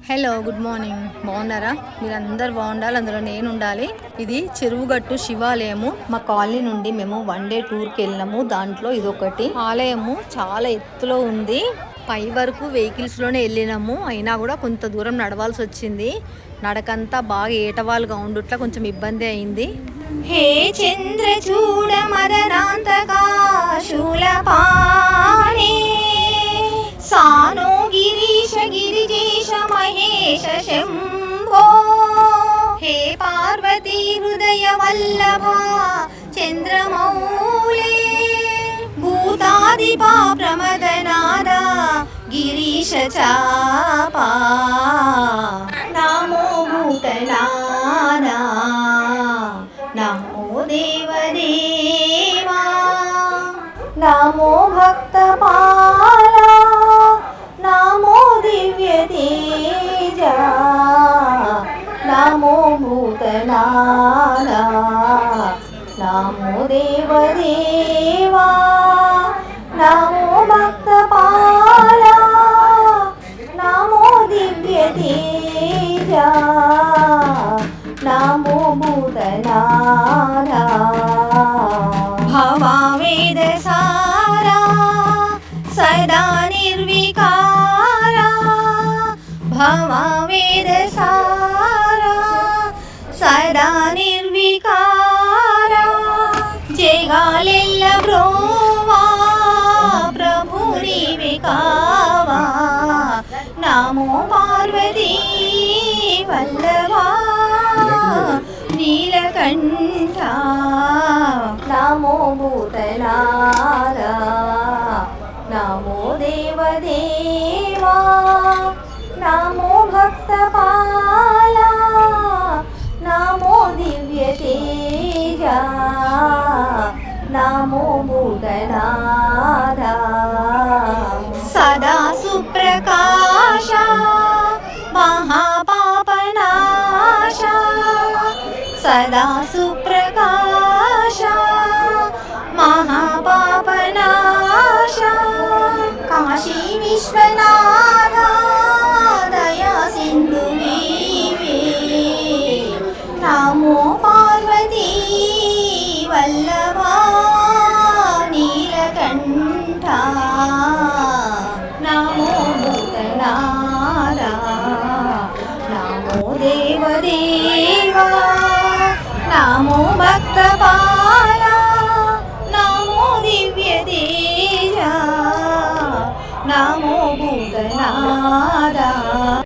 Hello good morning. బాగున్నారా? మీరందరూ బాగుండాలి, అందులో నేను ఉండాలి. ఇది చెరువుగట్టు శివాలయము. మా కాలనీ నుండి మేము 1 డే టూర్కి వెళ్ళినాము. దాంట్లో ఇదొకటి. ఆలయము చాలా ఎత్తులో ఉంది. పై వరకు వెహికల్స్లోనే వెళ్ళినాము. అయినా కూడా కొంత దూరం నడవాల్సి వచ్చింది. నడకంతా బాగా ఏటవాలుగా ఉండుట్లా కొంచెం ఇబ్బంది అయింది. హే చంద్రచూడ మదనాంతకా శూలపాణి సానో గిరీశ గిరిజేశ మహేశ శంభో హే పార్వతీ హృదయ వల్లభ చంద్రమౌళే భూతాదిపా ప్రమదనాద గిరీశ చాపా నమో భూతనాదా నమో దేవదేవా నమో భక్తపాలా నమో దివ్య తేజ నమో భూతనాదా నమో దేవదేవా నమో భక్తపాలా నమో దివ్య తేజ నమో భూతనాదా భవావేద సారా సదా నిర్వికారా భవావేద సారా సదా నిర్వికారా జగాలెల్ల బ్రోవా ప్రభు నీవే కావా నమో పార్వతీ వల్లభా నీలకంఠ నమో భూతనాదా నమో దేవదేవా నమో భక్తపాలా నమో దివ్య తేజ నమో భూతనాదా సదా సుప్రకాశ మహాపాపనాశ సదా సుప్రకాశ మహాపాపనాశ కాశీ విశ్వనాథ దయా సింధు వీవే నమో పార్వతీ వల్లభా నీలకంఠ నమో భూతనాదా నమో దేవదేవా నమో భక్తపా